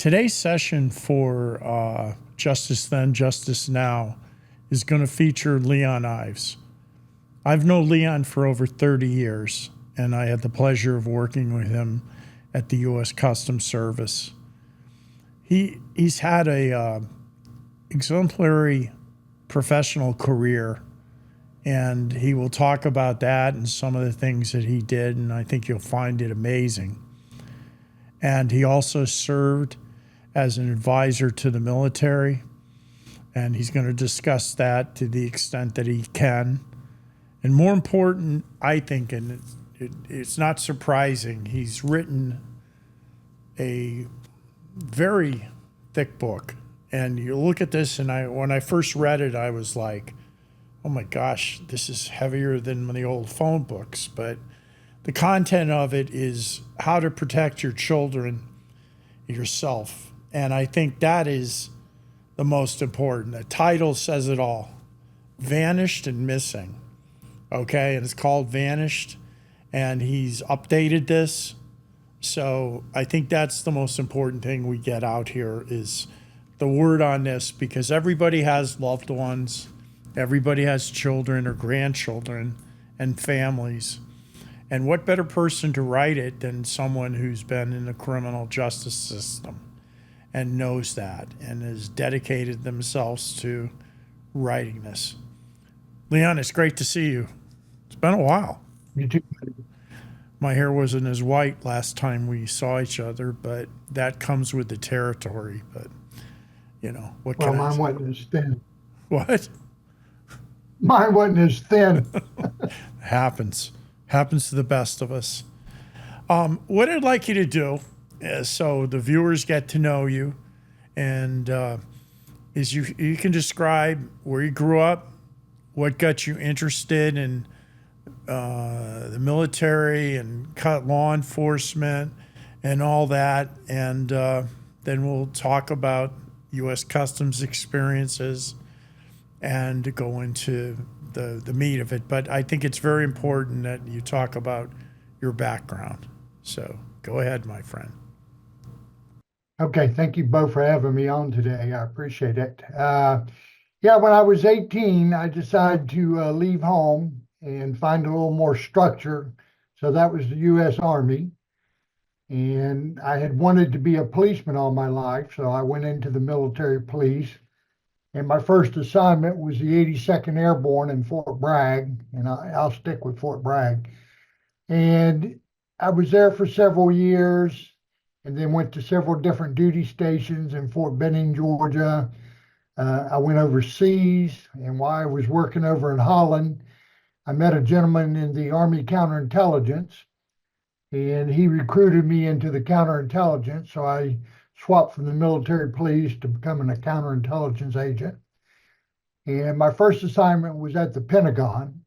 Today's session for Justice Then, Justice Now is going to feature Leon Ives. I've known Leon for over 30 years, and I had the pleasure of working with him at the U.S. Customs Service. He's had a exemplary professional career, and he will talk about that and some of the things that he did, and I think you'll find it amazing. And he also served as an advisor to the military, and he's going to discuss that to the extent that he can. And more important, I think, and it's not surprising, he's written a very thick book. And you look at this, and when I first read it, I was like, oh my gosh, this is heavier than the old phone books. But the content of it is how to protect your children, yourself. And I think that is the most important. The title says it all. Vanished and Missing. Okay, and it's called Vanished, and he's updated this. So I think that's the most important thing we get out here is the word on this, because everybody has loved ones, everybody has children or grandchildren and families. And what better person to write it than someone who's been in the criminal justice system and knows that and has dedicated themselves to writing this. Leon, it's great to see you. It's been a while. You too. My hair wasn't as white last time we saw each other, but that comes with the territory. But, you know, what Well, can I mine say? wasn't as thin. What? Mine wasn't as thin. Happens to the best of us. What I'd like you to do is, so the viewers get to know you, and is you can describe where you grew up, what got you interested in the military and law enforcement and all that, and then we'll talk about U.S. Customs experiences and go into the meat of it. But I think it's very important that you talk about your background. So go ahead, my friend. Okay, thank you both for having me on today. I appreciate it. Yeah, when I was 18, I decided to leave home and find a little more structure. So that was the U.S. Army. And I had wanted to be a policeman all my life, so I went into the military police. And my first assignment was the 82nd Airborne in Fort Bragg, and I'll stick with Fort Bragg. And I was there for several years, and then went to several different duty stations in Fort Benning, Georgia. I went overseas, and while I was working over in Holland, I met a gentleman in the Army Counterintelligence, and he recruited me into the counterintelligence. So I swapped from the military police to becoming a counterintelligence agent. And my first assignment was at the Pentagon.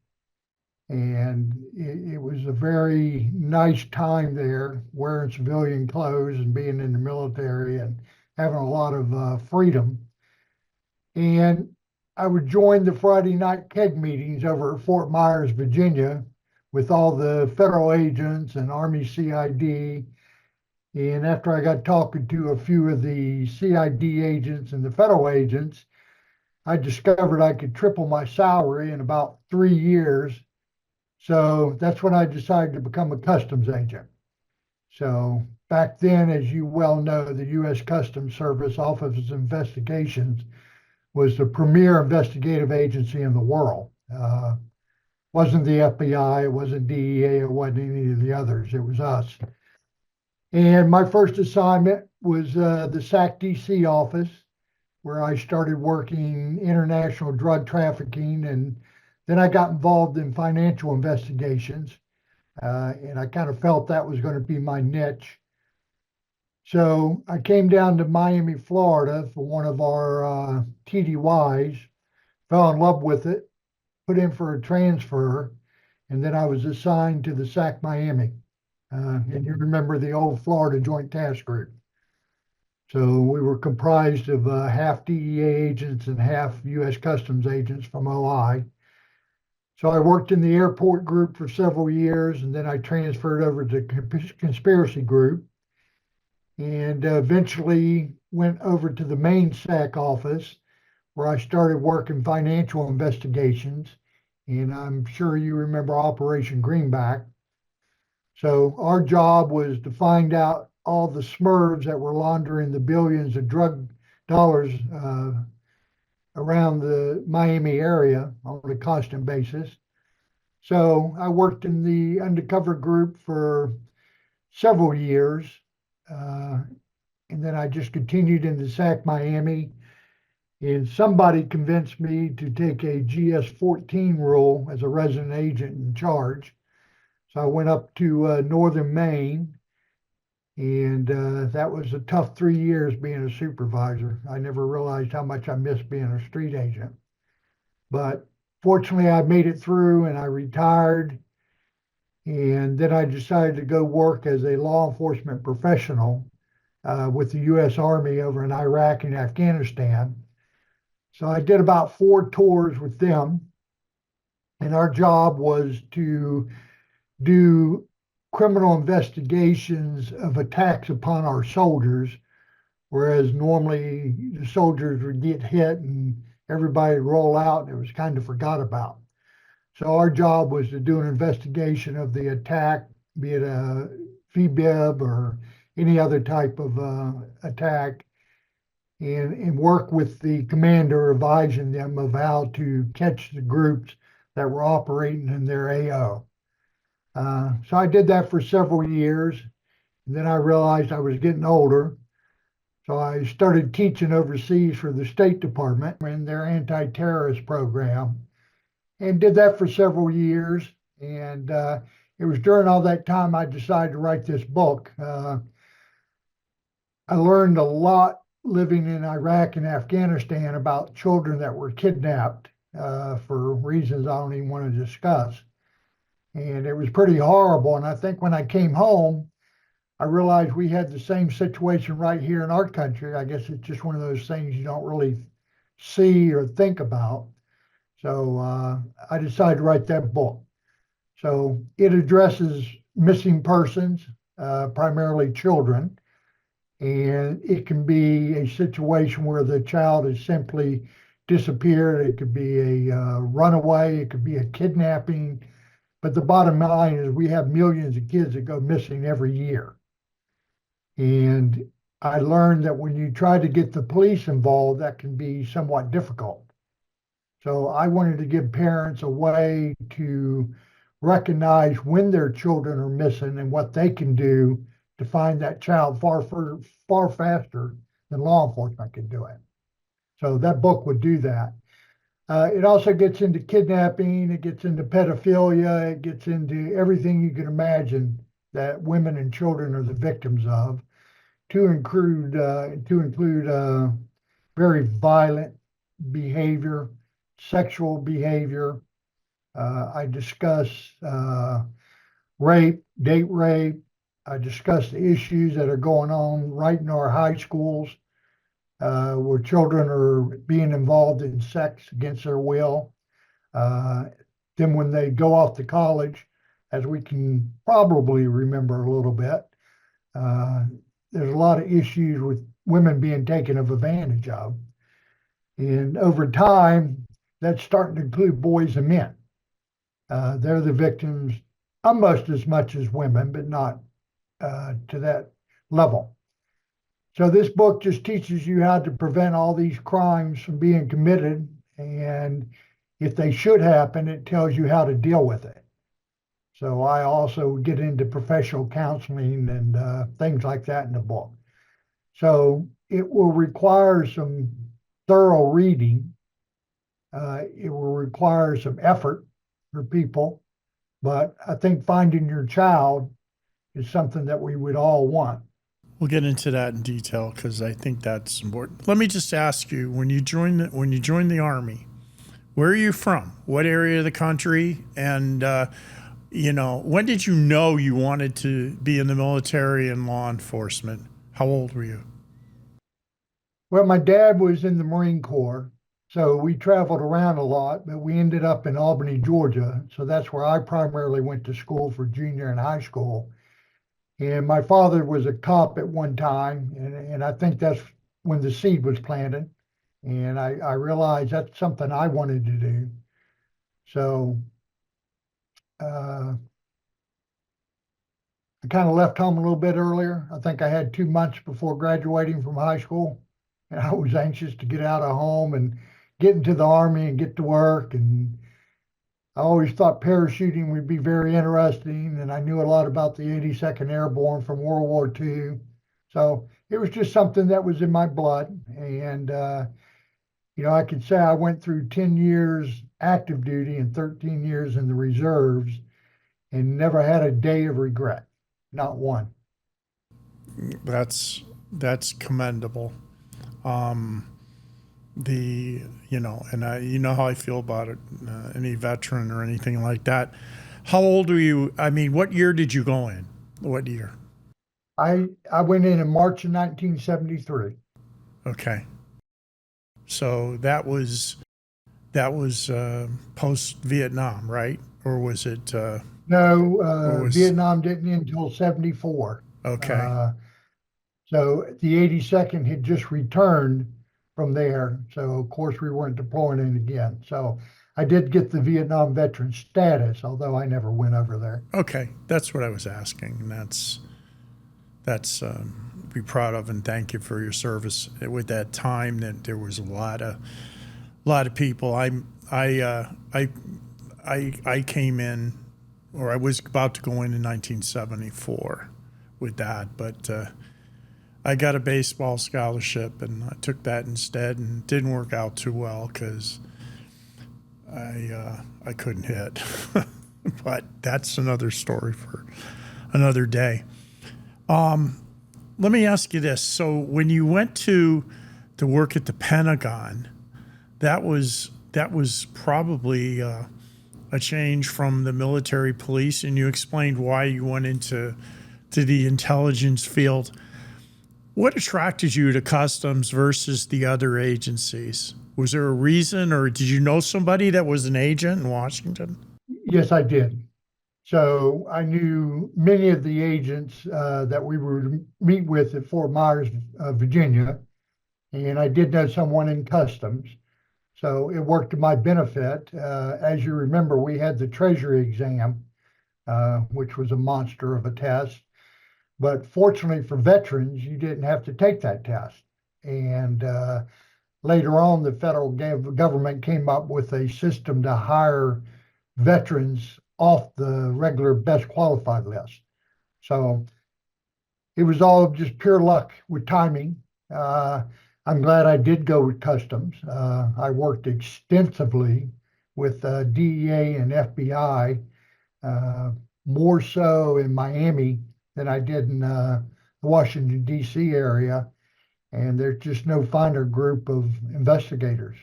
And it was a very nice time there, wearing civilian clothes and being in the military and having a lot of freedom. And I would join the Friday night keg meetings over at Fort Myers, Virginia, with all the federal agents and Army CID. And after I got talking to a few of the CID agents and the federal agents, I discovered I could triple my salary in about 3 years. So that's when I decided to become a customs agent. So back then, as you well know, the U.S. Customs Service Office of Investigations was the premier investigative agency in the world. Wasn't the FBI, it wasn't DEA, it wasn't any of the others, it was us. And my first assignment was the SAC DC office, where I started working international drug trafficking, and then I got involved in financial investigations, and I kind of felt that was going to be my niche. So I came down to Miami, Florida for one of our TDYs, fell in love with it, put in for a transfer, and then I was assigned to the SAC Miami. And you remember the old Florida Joint Task Group. So we were comprised of half DEA agents and half U.S. Customs agents from OI. So I worked in the airport group for several years, and then I transferred over to the conspiracy group. and eventually went over to the main SAC office where I started working financial investigations. And I'm sure you remember Operation Greenback. So our job was to find out all the Smurfs that were laundering the billions of drug dollars around the Miami area on a constant basis. So I worked in the undercover group for several years. Uh, and then I just continued in the SAC Miami. And somebody convinced me to take a GS-14 role as a resident agent in charge. So I went up to northern Maine, and that was a tough 3 years being a supervisor. I never realized how much I missed being a street agent. But fortunately, I made it through and I retired. And then I decided to go work as a law enforcement professional with the U.S. Army over in Iraq and Afghanistan. So I did about 4 tours with them. And our job was to do criminal investigations of attacks upon our soldiers, whereas normally the soldiers would get hit and everybody would roll out and it was kind of forgot about. So our job was to do an investigation of the attack, be it a VBIB or any other type of attack, and work with the commander, advising them of how to catch the groups that were operating in their AO. So I did that for several years. And then I realized I was getting older. So I started teaching overseas for the State Department in their anti-terrorist program and did that for several years. And it was during all that time I decided to write this book. I learned a lot living in Iraq and Afghanistan about children that were kidnapped for reasons I don't even want to discuss. And it was pretty horrible. And I think when I came home, I realized we had the same situation right here in our country. I guess it's just one of those things you don't really see or think about. So I decided to write that book. So it addresses missing persons, primarily children. And it can be a situation where the child is simply disappeared. It could be a runaway. It could be a kidnapping. But the bottom line is we have millions of kids that go missing every year. And I learned that when you try to get the police involved, that can be somewhat difficult. So I wanted to give parents a way to recognize when their children are missing and what they can do to find that child far faster than law enforcement can do it. So that book would do that. It also gets into kidnapping, it gets into pedophilia, it gets into everything you can imagine that women and children are the victims of, to include very violent behavior, sexual behavior. I discuss rape, date rape. I discuss the issues that are going on right in our high schools, where children are being involved in sex against their will. Then when they go off to college, as we can probably remember a little bit, there's a lot of issues with women being taken advantage of. And over time, that's starting to include boys and men. They're the victims almost as much as women, but not to that level. So this book just teaches you how to prevent all these crimes from being committed. And if they should happen, it tells you how to deal with it. So I also get into professional counseling and things like that in the book. So it will require some thorough reading. It will require some effort for people, but I think finding your child is something that we would all want. We'll get into that in detail because I think that's important. Let me just ask you: when you joined the Army, where are you from? What area of the country? And when did you know you wanted to be in the military and law enforcement? How old were you? Well, my dad was in the Marine Corps, so we traveled around a lot, but we ended up in Albany, Georgia. So that's where I primarily went to school for junior and high school. And my father was a cop at one time, and I think that's when the seed was planted. And I realized that's something I wanted to do. So uh, I kind of left home a little bit earlier. I think I had 2 months before graduating from high school, and I was anxious to get out of home and get into the Army and get to work. And I always thought parachuting would be very interesting, and I knew a lot about the 82nd Airborne from World War II. So it was just something that was in my blood. And, I could say I went through 10 years active duty and 13 years in the reserves and never had a day of regret, not one. That's commendable. Um, the and you know how I feel about it. Any veteran or anything like that. How old were you? I mean, what year did you go in? What year? I went in March of 1973. Okay, so that was post Vietnam, right? Or was it? No, Or was Vietnam didn't end until 74. okay? Uh, so the 82nd had just returned from there. So, of course, we weren't deploying in again. So I did get the Vietnam veteran status, although I never went over there. Okay, that's what I was asking, and that's be proud of and thank you for your service with that time. That there was a lot of people. I came in, or I was about to go in 1974 with that, but I got a baseball scholarship and I took that instead, and it didn't work out too well because I couldn't hit. But that's another story for another day. Let me ask you this: so when you went to work at the Pentagon, that was probably a change from the military police, and you explained why you went into the intelligence field. What attracted you to customs versus the other agencies? Was there a reason, or did you know somebody that was an agent in Washington? Yes, I did. So I knew many of the agents that we would meet with at Fort Myers, Virginia, and I did know someone in customs. So it worked to my benefit. As you remember, we had the Treasury exam, which was a monster of a test. But fortunately for veterans, you didn't have to take that test. And later on, the federal government came up with a system to hire veterans off the regular best qualified list. So it was all just pure luck with timing. Uh, I'm glad I did go with customs. I worked extensively with DEA and FBI, uh, more so in Miami than I did in the Washington, D.C. area. And there's just no finer group of investigators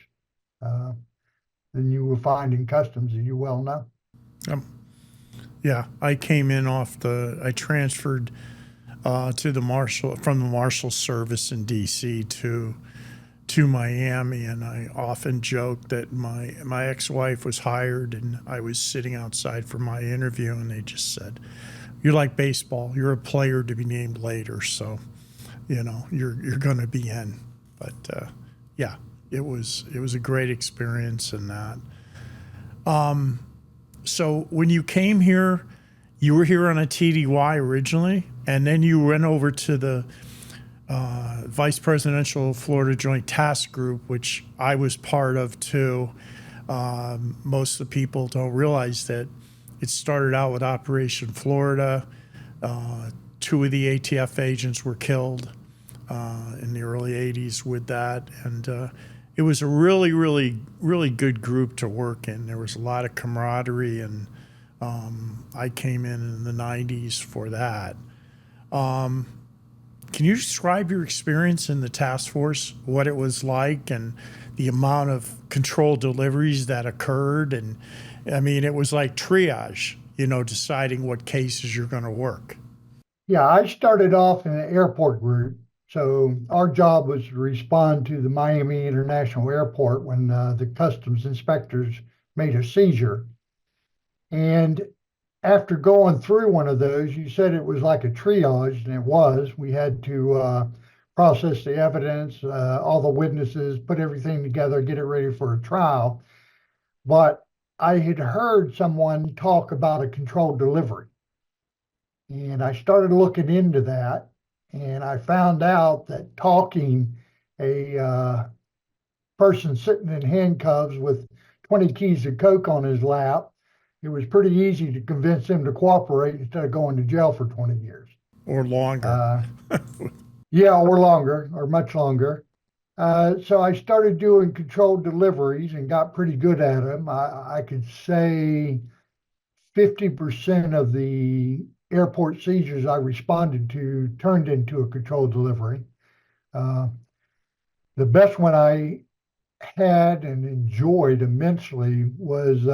uh, than you will find in customs, as you well know. Um, yeah, I came in I transferred to the Marshal from the Marshal Service in D.C. to Miami, and I often joke that my ex-wife was hired, and I was sitting outside for my interview, and they just said, "You're like baseball. You're a player to be named later, so you're going to be in." But yeah, it was a great experience in that. So when you came here, you were here on a TDY originally, and then you went over to the Vice Presidential Florida Joint Task Group, which I was part of too. Most of the people don't realize that it started out with Operation Florida. Two of the ATF agents were killed in the early 80s with that. And it was a really, really, really good group to work in. There was a lot of camaraderie, and I came in the 90s for that. Can you describe your experience in the task force, what it was like, and the amount of controlled deliveries that occurred? And I mean, it was like triage, deciding what cases you're going to work. Yeah, I started off in an airport group. So our job was to respond to the Miami International Airport when the customs inspectors made a seizure. And after going through one of those, you said it was like a triage, and it was. We had to process the evidence, all the witnesses, put everything together, get it ready for a trial. But I had heard someone talk about a controlled delivery, and I started looking into that, and I found out that talking a person sitting in handcuffs with 20 keys of coke on his lap, it was pretty easy to convince him to cooperate instead of going to jail for 20 years. Or longer. Uh, yeah, or longer, or much longer. So I started doing controlled deliveries and got pretty good at them. I could say 50% of the airport seizures I responded to turned into a controlled delivery. Uh, the best one I had and enjoyed immensely was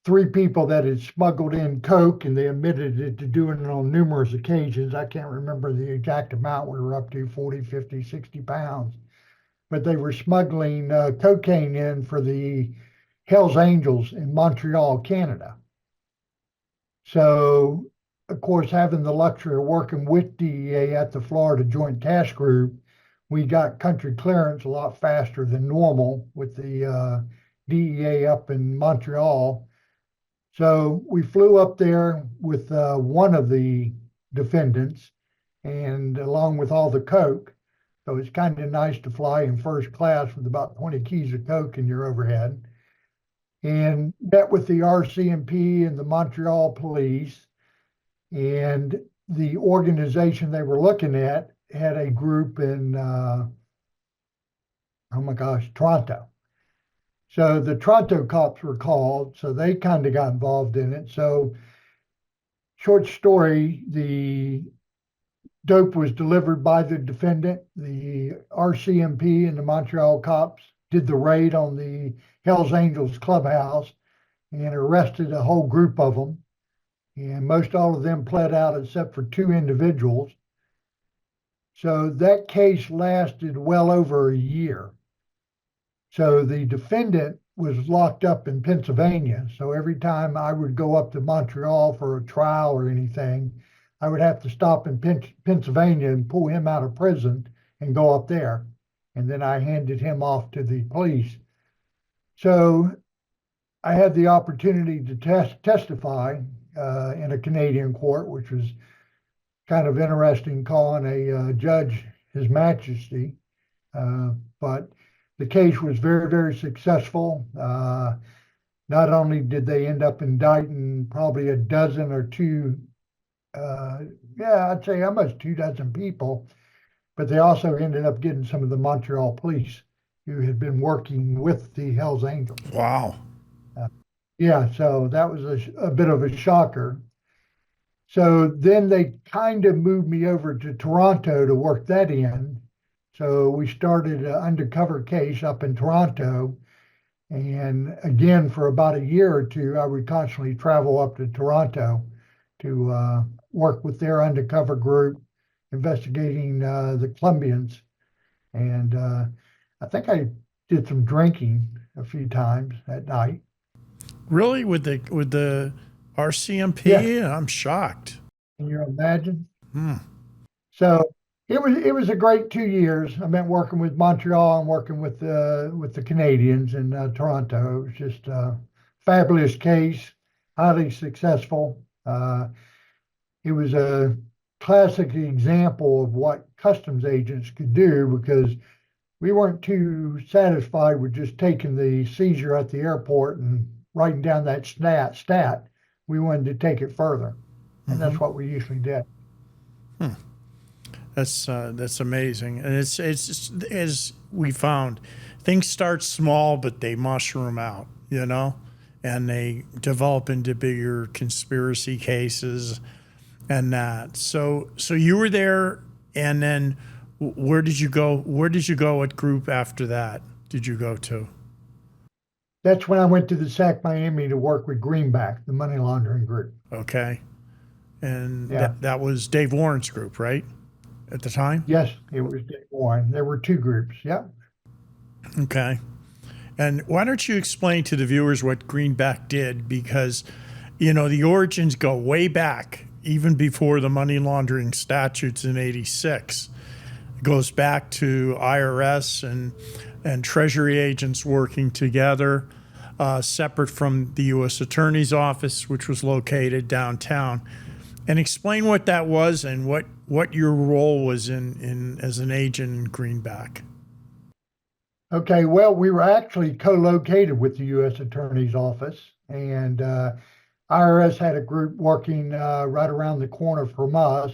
three people that had smuggled in coke, and they admitted it to doing it on numerous occasions. I can't remember the exact amount we were up to, 40, 50, 60 pounds. But they were smuggling cocaine in for the Hells Angels in Montreal, Canada. So, of course, having the luxury of working with DEA at the Florida Joint Task Group, we got country clearance a lot faster than normal with the DEA up in Montreal. So we flew up there with one of the defendants, and along with all the coke. So it's kind of nice to fly in first class with about 20 keys of coke in your overhead. And met with the RCMP and the Montreal police, and the organization they were looking at had a group in, oh my gosh, Toronto. So the Toronto cops were called, so they kind of got involved in it. So, short story, the dope was delivered by the defendant. The RCMP and the Montreal cops did the raid on the Hells Angels clubhouse and arrested a whole group of them. And most all of them pled out except for two individuals. So that case lasted well over a year. So the defendant was locked up in Pennsylvania. So every time I would go up to Montreal for a trial or anything, I would have to stop in Pennsylvania and pull him out of prison and go up there. And then I handed him off to the police. So I had the opportunity to testify in a Canadian court, which was kind of interesting, calling a judge His Majesty. But the case was very, very successful. Not only did they end up indicting probably a dozen or two, I'd say almost 24 people, but they also ended up getting some of the Montreal police who had been working with the Hells Angels. Wow. Yeah, so that was a bit of a shocker. So then they kind of moved me over to Toronto to work that in. So we started an undercover case up in Toronto. And again, for about a year or two, I would constantly travel up to Toronto to work with their undercover group, investigating the Colombians. And I think I did some drinking a few times at night. Really, with the RCMP? Yeah. I'm shocked. Can you imagine? Hmm. So it was a great 2 years. I meant working with Montreal and working with the Canadians in Toronto. It was just a fabulous case, highly successful. It was a classic example of what customs agents could do, because we weren't too satisfied with just taking the seizure at the airport and writing down that stat. We wanted to take it further, and that's what we usually did. That's amazing, and it's just, as we found, things start small but they mushroom out, and they develop into bigger conspiracy cases, and that. So you were there, and then where did you go? Where did you go? What group after that did you go to? That's when I went to the SAC Miami to work with Greenback, the money laundering group. Okay, and Yeah. that was Dave Warren's group, right? At the time? Yes, it was Dave Warren. There were two groups. Yep. Okay. And why don't you explain to the viewers what Greenback did? Because You know, the origins go way back, even before the money laundering statutes in '86. It goes back to IRS and Treasury agents working together, separate from the U.S. Attorney's Office, which was located downtown. And explain what that was and what your role was in as an agent in Greenback. Okay, well, we were actually co-located with the U.S. Attorney's Office, and IRS had a group working right around the corner from us.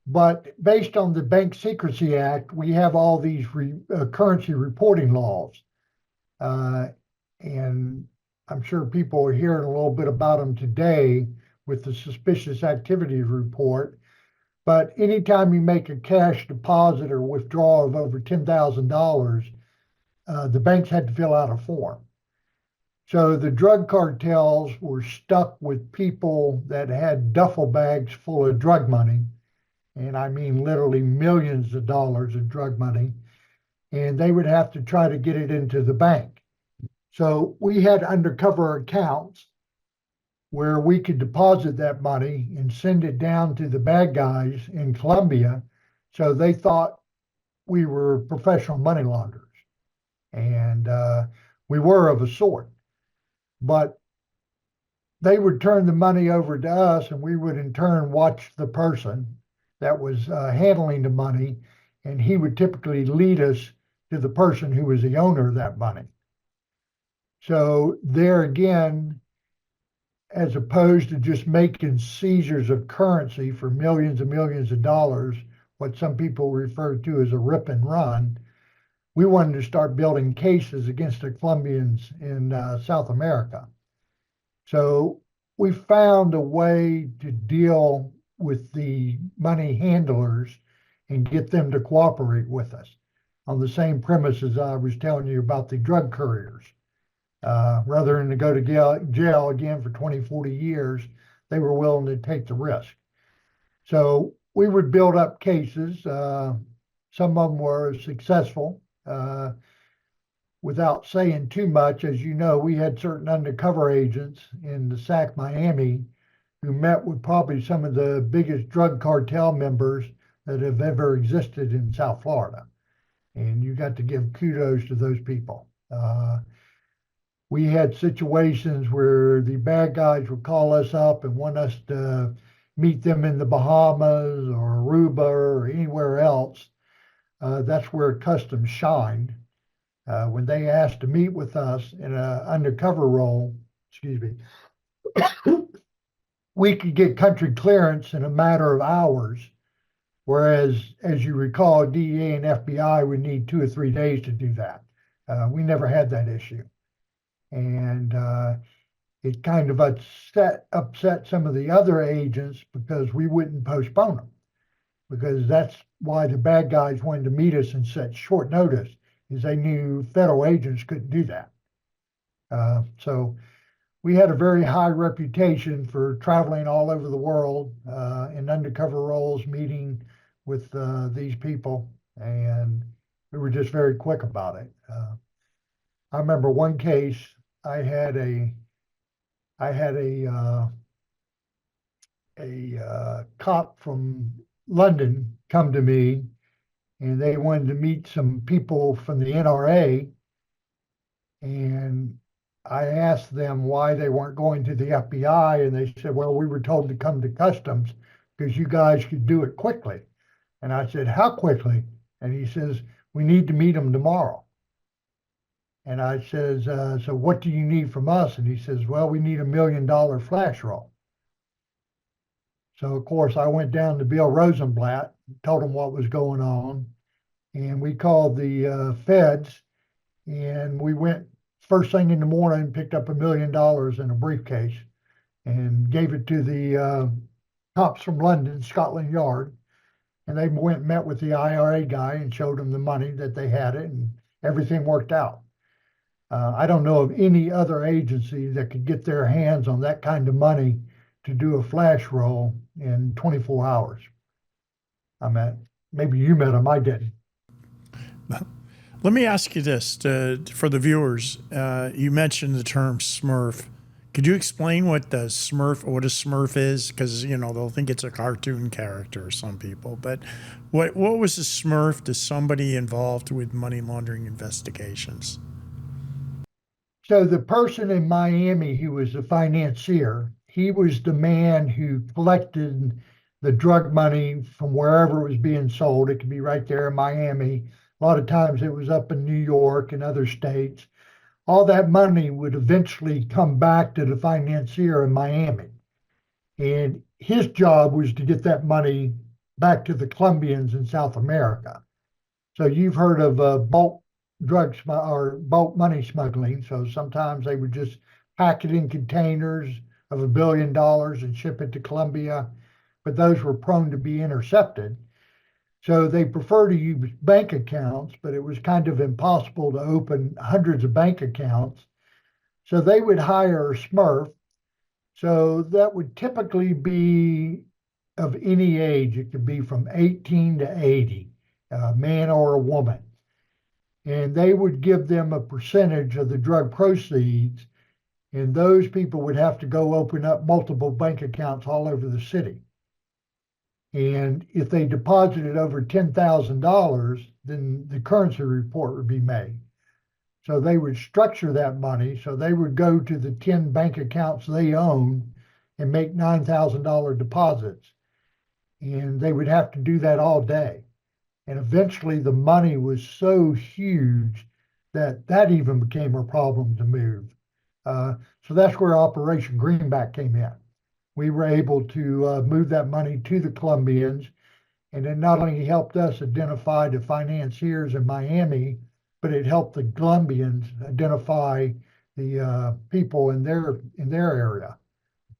But based on the Bank Secrecy Act, we have all these currency reporting laws. And I'm sure people are hearing a little bit about them today with the suspicious activities report. But anytime you make a cash deposit or withdrawal of over $10,000, the banks had to fill out a form. So the drug cartels were stuck with people that had duffel bags full of drug money. And I mean literally millions of dollars of drug money. And they would have to try to get it into the bank. So we had undercover accounts where we could deposit that money and send it down to the bad guys in Colombia. So they thought we were professional money launderers. And we were of a sort. But they would turn the money over to us, and we would in turn watch the person that was handling the money, and he would typically lead us to the person who was the owner of that money. So there again, as opposed to just making seizures of currency for millions and millions of dollars, what some people refer to as a rip and run, we wanted to start building cases against the Colombians in South America. So we found a way to deal with the money handlers and get them to cooperate with us on the same premises I was telling you about the drug couriers. Rather than to go to jail again for 20, 40 years, they were willing to take the risk. So we would build up cases. Some of them were successful. Without saying too much, as you know, we had certain undercover agents in the SAC Miami who met with probably some of the biggest drug cartel members that have ever existed in South Florida. And you got to give kudos to those people. We had situations where the bad guys would call us up and want us to meet them in the Bahamas or Aruba or anywhere else. That's where customs shined. When they asked to meet with us in an undercover role, we could get country clearance in a matter of hours, whereas, as you recall, DEA and FBI would need 2 or 3 days to do that. We never had that issue. And it kind of upset some of the other agents because we wouldn't postpone them, because that's why the bad guys wanted to meet us in such short notice, is they knew federal agents couldn't do that. So we had a very high reputation for traveling all over the world in undercover roles, meeting with these people, and we were just very quick about it. I remember one case. I had a cop from London come to me, and they wanted to meet some people from the NRA, and I asked them why they weren't going to the FBI, and they said, well, we were told to come to customs because you guys could do it quickly. And I said, how quickly? And he says, we need to meet them tomorrow. And I says, so what do you need from us? And he says, well, we need $1 million flash roll. So, of course, I went down to Bill Rosenblatt, told him what was going on, and we called the feds, and we went first thing in the morning, picked up $1 million in a briefcase and gave it to the cops from London, Scotland Yard. And they went and met with the IRA guy and showed him the money that they had it, and everything worked out. I don't know of any other agency that could get their hands on that kind of money to do a flash roll in 24 hours. Maybe you met them, I didn't. Let me ask you this for the viewers. You mentioned the term Smurf. Could you explain what what a Smurf is? Because they'll think it's a cartoon character, some people. But what was a Smurf to somebody involved with money laundering investigations? So the person in Miami who was the financier, he was the man who collected the drug money from wherever it was being sold. It could be right there in Miami. A lot of times it was up in New York and other states. All that money would eventually come back to the financier in Miami. And his job was to get that money back to the Colombians in South America. So you've heard of bulk or bulk money smuggling. So sometimes they would just pack it in containers of $1 billion and ship it to Colombia, but those were prone to be intercepted. So they prefer to use bank accounts, but it was kind of impossible to open hundreds of bank accounts. So they would hire a Smurf. So that would typically be of any age. It could be from 18 to 80, a man or a woman. And they would give them a percentage of the drug proceeds. And those people would have to go open up multiple bank accounts all over the city. And if they deposited over $10,000, then the currency report would be made. So they would structure that money. So they would go to the 10 bank accounts they own and make $9,000 deposits. And they would have to do that all day. And eventually the money was so huge that that even became a problem to move. So that's where Operation Greenback came in. We were able to move that money to the Colombians, and it not only helped us identify the financiers in Miami, but it helped the Colombians identify the people in their area.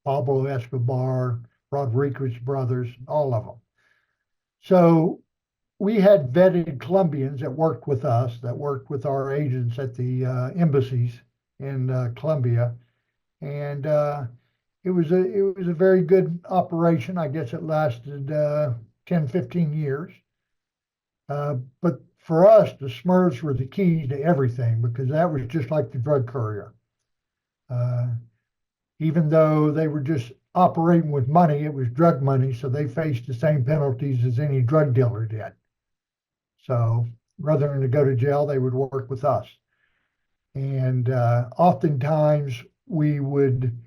Pablo Escobar, Rodriguez brothers, all of them. So we had vetted Colombians that worked with us, that worked with our agents at the embassies in Colombia, and it was a very good operation. I guess it lasted 10, 15 years. But for us, the Smurfs were the key to everything because that was just like the drug courier. Uh, Even though they were just operating with money, it was drug money, so they faced the same penalties as any drug dealer did. So rather than to go to jail, they would work with us. And oftentimes we would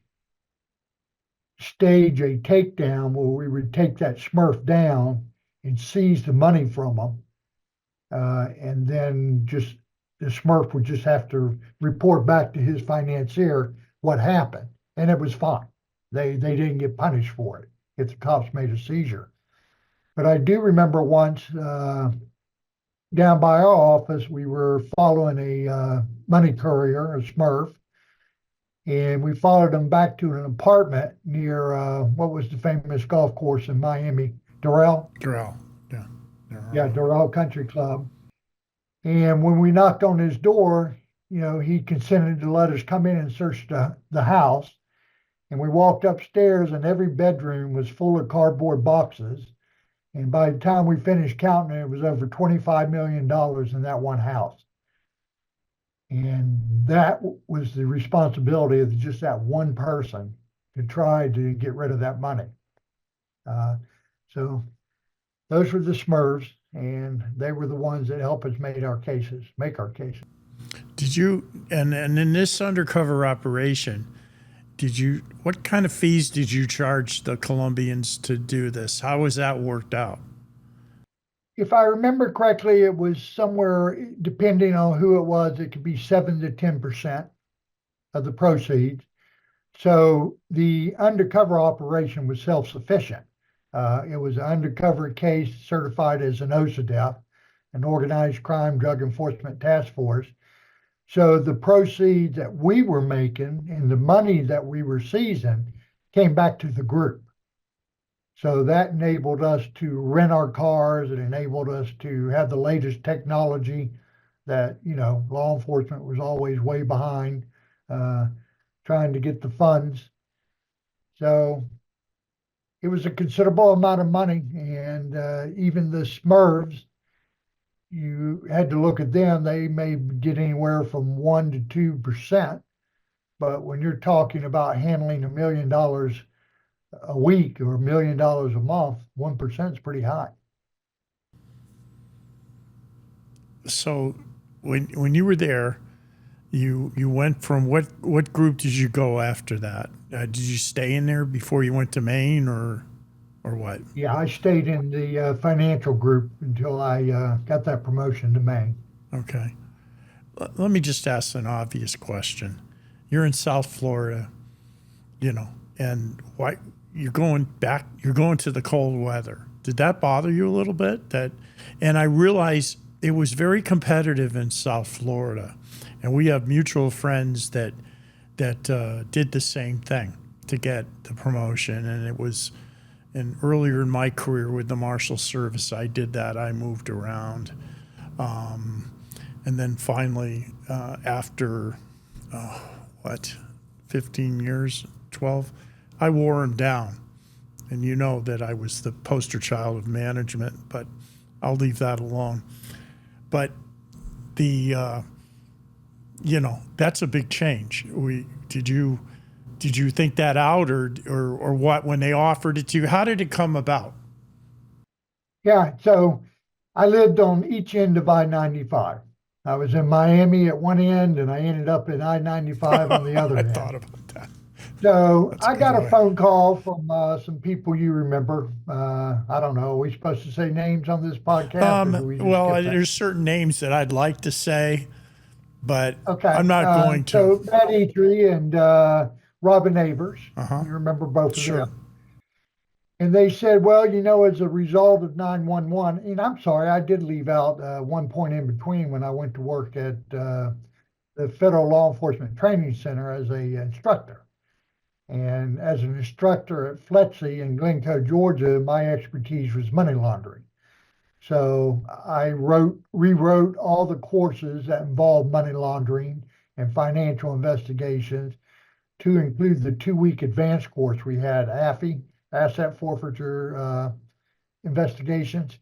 stage a takedown where we would take that Smurf down and seize the money from them. And then just the Smurf would just have to report back to his financier what happened. And it was fine. They didn't get punished for it if the cops made a seizure. But I do remember once down by our office, we were following a money courier, a Smurf, and we followed him back to an apartment near what was the famous golf course in Miami, Doral? Darrell. Yeah. Yeah, Doral Country Club. And when we knocked on his door, he consented to let us come in and search the house. And we walked upstairs, and every bedroom was full of cardboard boxes. And by the time we finished counting, it was over $25 million in that one house. And that was the responsibility of just that one person to try to get rid of that money. So those were the Smurfs, and they were the ones that helped us make our cases. Did you and in this undercover operation, what kind of fees did you charge the Colombians to do this? How was that worked out? If I remember correctly, it was somewhere, depending on who it was, it could be 7 to 10% of the proceeds. So the undercover operation was self-sufficient. It was an undercover case certified as an OCDEF, an Organized Crime Drug Enforcement Task Force. So the proceeds that we were making and the money that we were seizing came back to the group. So that enabled us to rent our cars. It enabled us to have the latest technology that, law enforcement was always way behind trying to get the funds. So it was a considerable amount of money. And even the Smurfs, you had to look at them. They may get anywhere from 1 to 2%. but when you're talking about handling $1 million a week or $1 million a month, 1% is pretty high. So when you were there, you went from what group did you go after that? Did you stay in there before you went to Maine or what? Yeah, I stayed in the financial group until I got that promotion to Maine. Okay. Let me just ask an obvious question. You're in South Florida, and why you're going back? You're going to the cold weather. Did that bother you a little bit? And I realize it was very competitive in South Florida, and we have mutual friends that did the same thing to get the promotion, and it was. And earlier in my career with the Marshal Service, I did that. I moved around. And then finally, after 15 years, 12, I wore him down. And you know that I was the poster child of management, but I'll leave that alone. But that's a big change. Did you think that out or what when they offered it to you? How did it come about? Yeah, so I lived on each end of I-95. I was in Miami at one end, and I ended up in I-95 on the other I end. thought about that. So That's a I good got a way. phone call from some people you remember. I don't know. Are we supposed to say names on this podcast, or do we just Well, skip that? there's certain names that I'd like to say, but Okay. I'm not going to. So Matt Etrie and Robin Avers, Uh-huh. you remember both of them. Sure. And they said, well, as a result of 911, and I'm sorry, I did leave out one point in between when I went to work at the Federal Law Enforcement Training Center as a instructor. And as an instructor at FLETC in Glencoe, Georgia, my expertise was money laundering. So I rewrote all the courses that involved money laundering and financial investigations to include the 2-week advanced course we had, AFI, asset forfeiture investigations.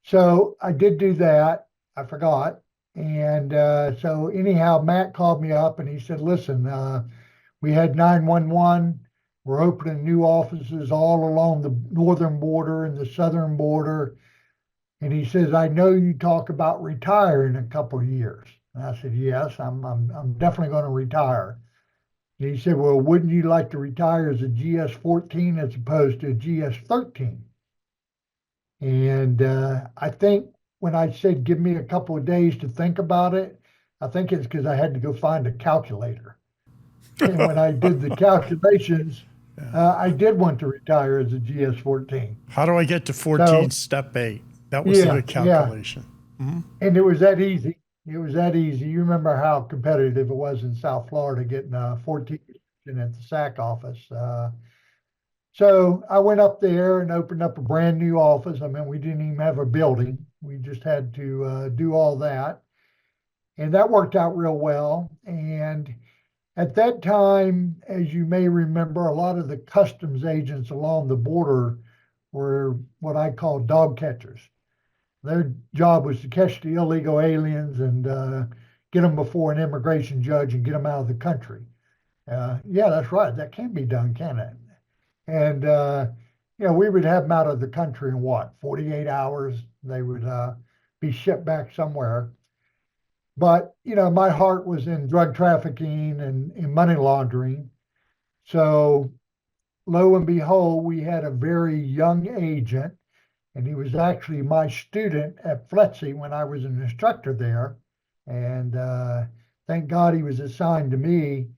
So I did do that. I forgot. And so anyhow, Matt called me up and he said, listen, we had 911. We're opening new offices all along the northern border and the southern border. And he says, I know you talk about retiring in a couple of years. And I said, yes, I'm definitely going to retire. And he said, well, wouldn't you like to retire as a GS-14 as opposed to a GS-13? And I think when I said, give me a couple of days to think about it, I think it's because I had to go find a calculator. And when I did the calculations, I did want to retire as a GS-14. How do I get to 14 So, step 8? That was the yeah, good yeah. calculation. Hmm. And it was that easy. It was that easy. You remember how competitive it was in South Florida getting a 14 at the SAC office. So I went up there and opened up a brand new office. I mean, we didn't even have a building. We just had to do all that. And that worked out real well. And at that time, as you may remember, a lot of the customs agents along the border were what I call dog catchers. Their job was to catch the illegal aliens and get them before an immigration judge and get them out of the country. Yeah, that's right. That can be done, can it? And we would have them out of the country in what, 48 hours? They would be shipped back somewhere. But my heart was in drug trafficking and in money laundering. So lo and behold, we had a very young agent, and he was actually my student at FLETC when I was an instructor there. And thank God he was assigned to me.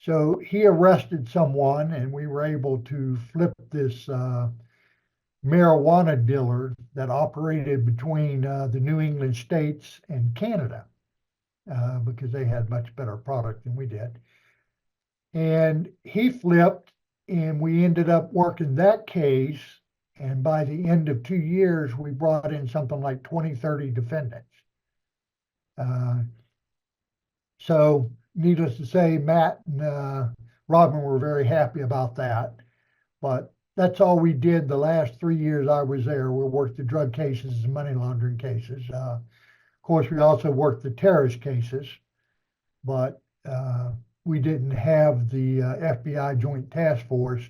So he arrested someone, and we were able to flip this marijuana dealer that operated between the New England states and Canada because they had much better product than we did. And he flipped, and we ended up working that case. And by the end of 2 years, we brought in something like 20, 30 defendants. Uh, so, needless to say, Matt and Robin were very happy about that. But that's all we did the last 3 years I was there. We worked the drug cases and money laundering cases. Of course, we also worked the terrorist cases, but we didn't have the FBI Joint Task Force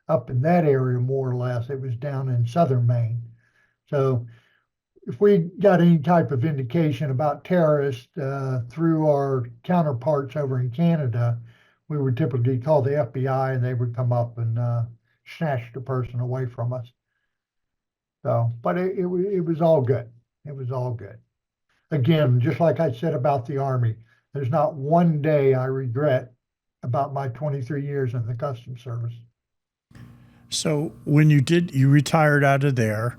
up in that area, more or less. It was down in southern Maine. So if we got any type of indication about terrorists through our counterparts over in Canada, we would typically call the FBI and they would come up and snatch the person away from us. So, but it was all good. It was all good. Again, just like I said about the Army, there's not one day I regret about my 23 years in the Customs Service. So when you retired out of there,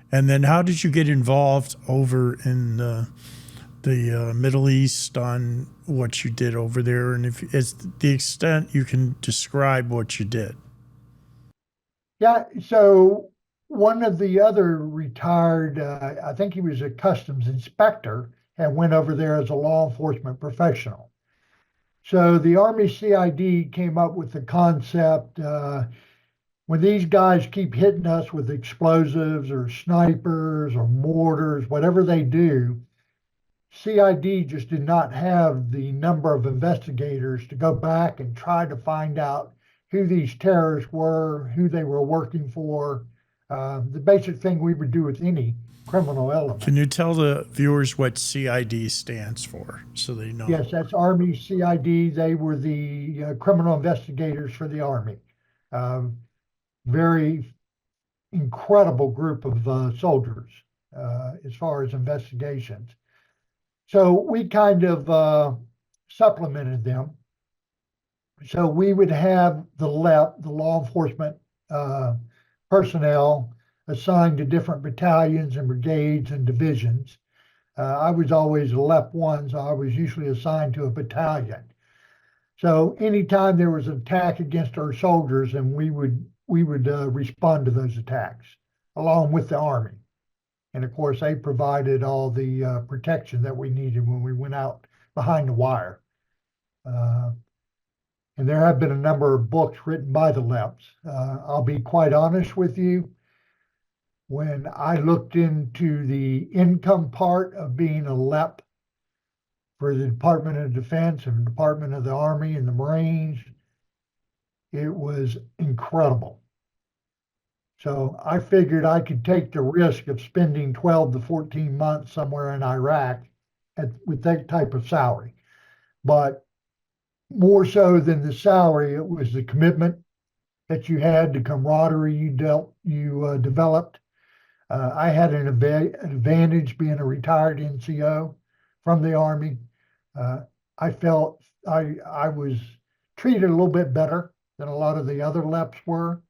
and then how did you get involved over in the Middle East on what you did over there, and if it's the extent you can describe what you did? Yeah, so one of the other retired, I think he was a customs inspector, and went over there as a law enforcement professional. So the Army CID came up with the concept when these guys keep hitting us with explosives or snipers or mortars, whatever they do, CID just did not have the number of investigators to go back and try to find out who these terrorists were, who they were working for, the basic thing we would do with any criminal element. Can you tell the viewers what CID stands for so they know? Yes, that's Army CID. They were the criminal investigators for the Army. Very incredible group of soldiers as far as investigations. So we kind of supplemented them. So we would have the LEP, the law enforcement personnel, assigned to different battalions and brigades and divisions. I was always a LEP 1, so I was usually assigned to a battalion. So anytime there was an attack against our soldiers, and we would respond to those attacks along with the Army. And of course, they provided all the protection that we needed when we went out behind the wire. And there have been a number of books written by the LEPs. I'll be quite honest with you. When I looked into the income part of being a LEP for the Department of Defense and Department of the Army and the Marines, it was incredible. So I figured I could take the risk of spending 12 to 14 months somewhere in Iraq with that type of salary. But more so than the salary, it was the commitment that you had, the camaraderie you developed. I had an advantage being a retired NCO from the Army. I felt I was treated a little bit better than a lot of the other LEPs were.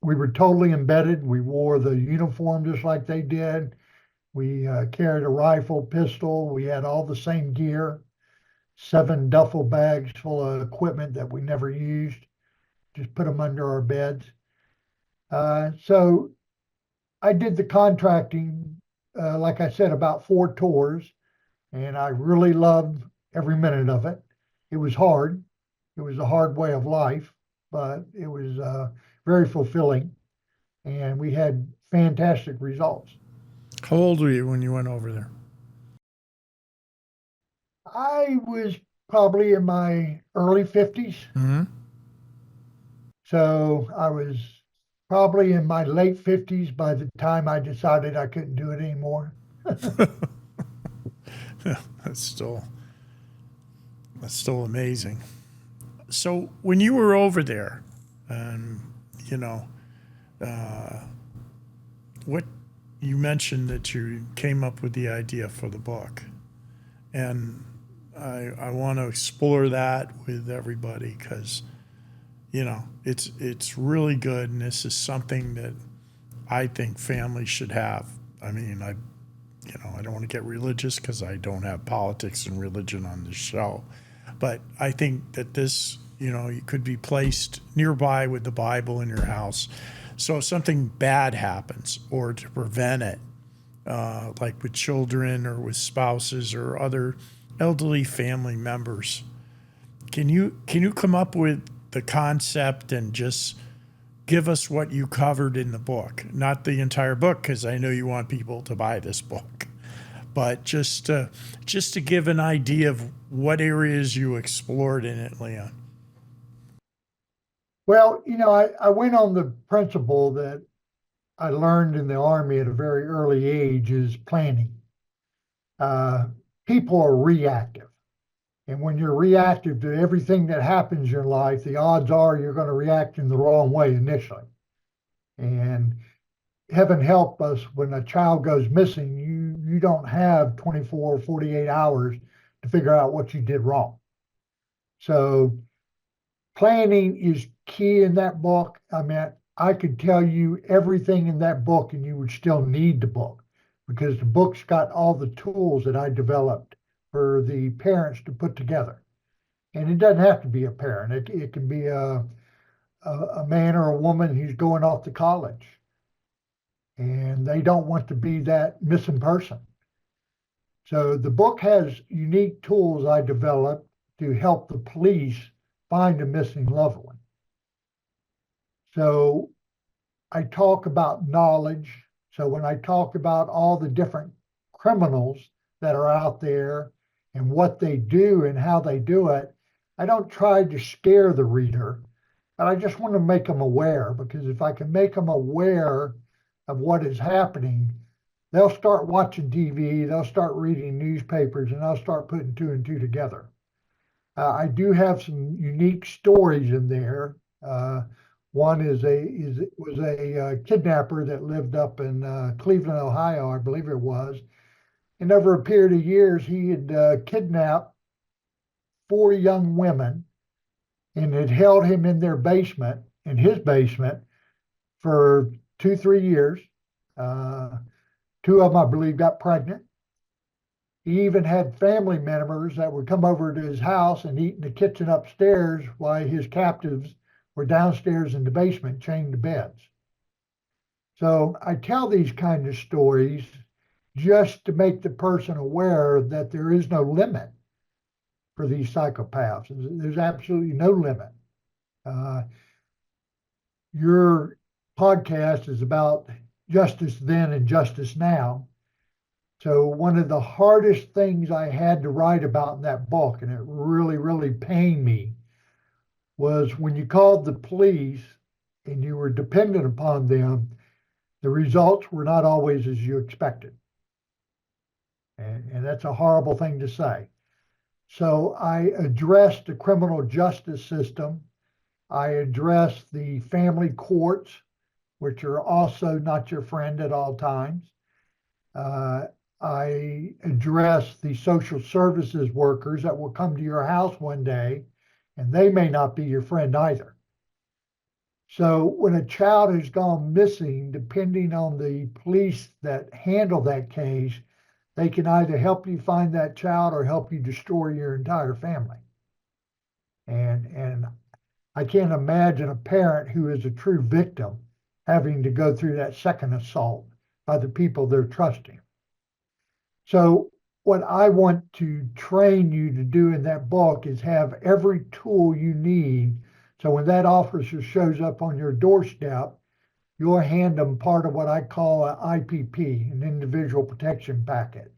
We were totally embedded. We wore the uniform just like they did. We carried a rifle, pistol. We had all the same gear, 7 duffel bags full of equipment that we never used. Just put them under our beds. So I did the contracting, like I said, about 4 tours, and I really loved every minute of it. It was hard. It was a hard way of life, but it was very fulfilling, and we had fantastic results. How old were you when you went over there? I was probably in my early 50s. Mm-hmm. So I was probably in my late 50s by the time I decided I couldn't do it anymore. That's still amazing. So when you were over there, what you mentioned that you came up with the idea for the book, and I want to explore that with everybody because it's really good, and this is something that I think families should have. I mean, I don't want to get religious because I don't have politics and religion on the show, but I think that this, you could be placed nearby with the Bible in your house. So if something bad happens, or to prevent it, like with children or with spouses or other elderly family members, can you come up with the concept and just give us what you covered in the book? Not the entire book, because I know you want people to buy this book, but just to give an idea of what areas you explored in it, Leon. Well, I went on the principle that I learned in the Army at a very early age is planning. Uh, People are reactive. And when you're reactive to everything that happens in your life, the odds are you're going to react in the wrong way initially. And heaven help us, when a child goes missing, you don't have 24, 48 hours to figure out what you did wrong. So planning is key in that book. I mean, I could tell you everything in that book and you would still need the book because the book's got all the tools that I developed for the parents to put together. And it doesn't have to be a parent. It can be a man or a woman who's going off to college and they don't want to be that missing person. So the book has unique tools I developed to help the police find a missing loved one. So I talk about knowledge. So when I talk about all the different criminals that are out there and what they do and how they do it, I don't try to scare the reader, but I just want to make them aware, because if I can make them aware of what is happening, they'll start watching TV, they'll start reading newspapers, and they'll start putting two and two together. I do have some unique stories in there. One was a kidnapper that lived up in Cleveland, Ohio, I believe it was. And over a period of years, he had kidnapped 4 young women and had held him in his basement, for 2, 3 years. 2 of them, I believe, got pregnant. He even had family members that would come over to his house and eat in the kitchen upstairs while his captives were downstairs in the basement, chained to beds. So I tell these kind of stories just to make the person aware that there is no limit for these psychopaths. There's absolutely no limit. Your podcast is about justice then and justice now. So one of the hardest things I had to write about in that book, and it really, really pained me, was when you called the police and you were dependent upon them, the results were not always as you expected. And that's a horrible thing to say. So I addressed the criminal justice system. I addressed the family courts, which are also not your friend at all times. I address the social services workers that will come to your house one day, and they may not be your friend either. So when a child has gone missing, depending on the police that handle that case, they can either help you find that child or help you destroy your entire family. And I can't imagine a parent who is a true victim having to go through that second assault by the people they're trusting. So what I want to train you to do in that book is have every tool you need. So when that officer shows up on your doorstep, you'll hand them part of what I call an IPP, an individual protection packet.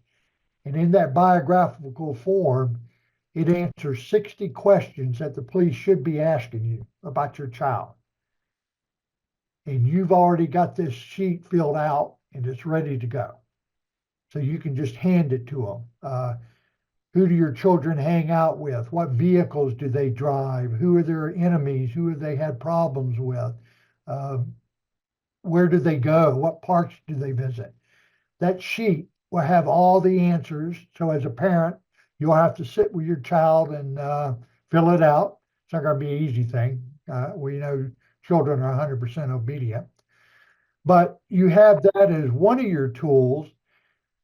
And in that biographical form, it answers 60 questions that the police should be asking you about your child. And you've already got this sheet filled out and it's ready to go. So you can just hand it to them. Who do your children hang out with? What vehicles do they drive? Who are their enemies? Who have they had problems with? Where do they go? What parks do they visit? That sheet will have all the answers. So as a parent, you'll have to sit with your child and fill it out. It's not going to be an easy thing. We know children are 100% obedient. But you have that as one of your tools.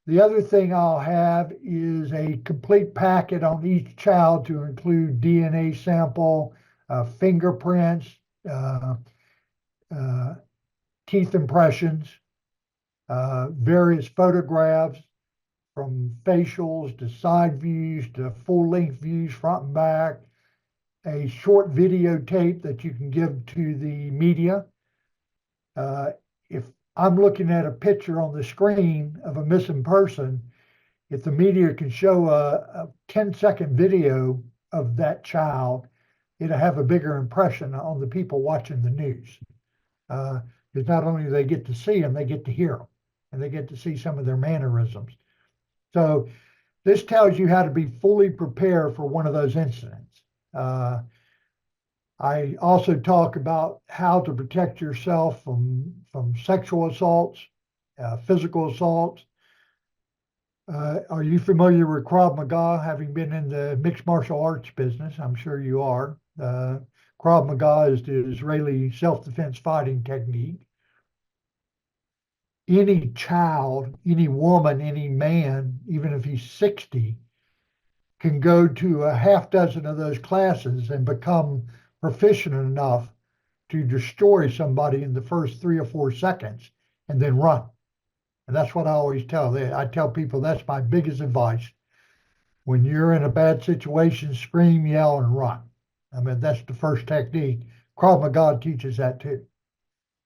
The other thing I'll have is a complete packet on each child to include DNA sample, fingerprints, teeth impressions, various photographs from facials to side views to full-length views, front and back, a short videotape that you can give to the media. If I'm looking at a picture on the screen of a missing person, if the media can show a 10-second video of that child, it'll have a bigger impression on the people watching the news. Because not only do they get to see them, they get to hear them, and they get to see some of their mannerisms. So this tells you how to be fully prepared for one of those incidents. I also talk about how to protect yourself from sexual assaults, physical assaults. Are you familiar with Krav Maga, having been in the mixed martial arts business? I'm sure you are. Krav Maga is the Israeli self-defense fighting technique. Any child, any woman, any man, even if he's 60, can go to a half dozen of those classes and become proficient enough to destroy somebody in the first 3 or 4 seconds and then run. And that's what I always tell them. I tell people that's my biggest advice. When you're in a bad situation, scream, yell, and run. I mean, that's the first technique. Krav Maga teaches that too.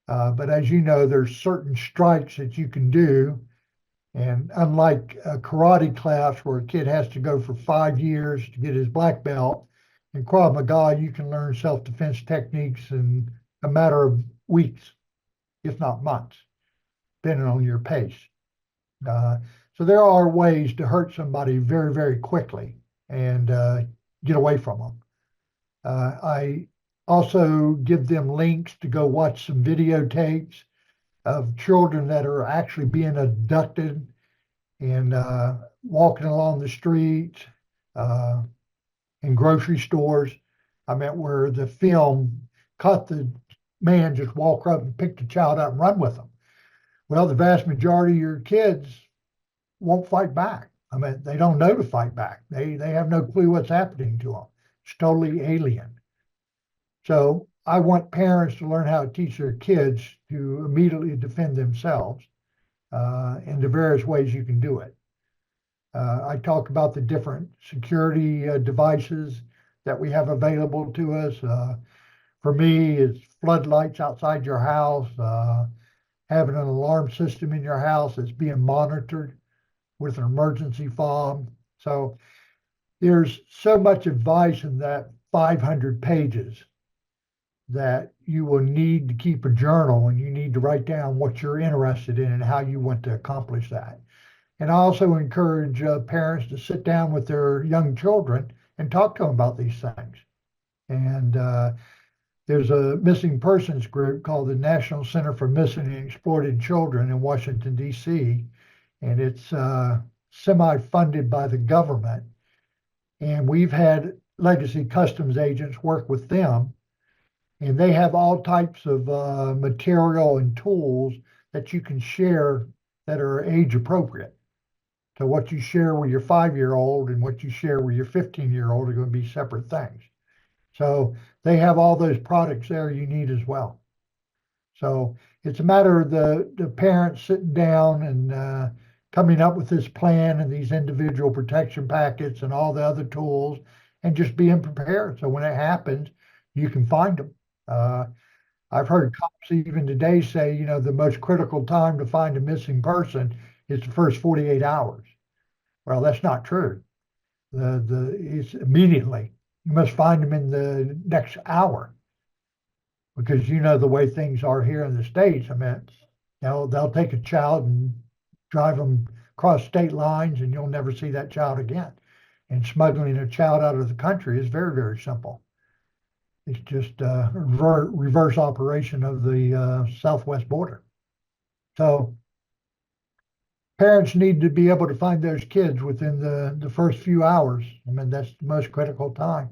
But as you know, there's certain strikes that you can do. And unlike a karate class where a kid has to go for 5 years to get his black belt, in Krav Maga, you can learn self-defense techniques in a matter of weeks, if not months, depending on your pace. So there are ways to hurt somebody very, very quickly and get away from them. I also give them links to go watch some videotapes of children that are actually being abducted and walking along the streets, in grocery stores. I meant where the film caught the man just walk up and pick the child up and run with them. Well, the vast majority of your kids won't fight back. I mean, they don't know to fight back. They have no clue what's happening to them. It's totally alien. So I want parents to learn how to teach their kids to immediately defend themselves, and the various ways you can do it. I talk about the different security devices that we have available to us. For me, it's floodlights outside your house, having an alarm system in your house that's being monitored with an emergency fob. So there's so much advice in that 500 pages that you will need to keep a journal, and you need to write down what you're interested in and how you want to accomplish that. And I also encourage parents to sit down with their young children and talk to them about these things. And there's a missing persons group called the National Center for Missing and Exploited Children in Washington, D.C., and it's semi-funded by the government. And we've had legacy customs agents work with them, and they have all types of material and tools that you can share that are age appropriate. So what you share with your 5-year-old and what you share with your 15-year-old are going to be separate things. So they have all those products there you need as well. So it's a matter of the parents sitting down and coming up with this plan and these individual protection packets and all the other tools, and just being prepared. So when it happens, you can find them. I've heard cops even today say, the most critical time to find a missing person is the first 48 hours. Well, that's not true. It's immediately. You must find them in the next hour, because the way things are here in the States. I mean, they'll take a child and drive them across state lines, and you'll never see that child again. And smuggling a child out of the country is very, very simple. It's just a reverse operation of the southwest border. So parents need to be able to find those kids within the first few hours. I mean, that's the most critical time.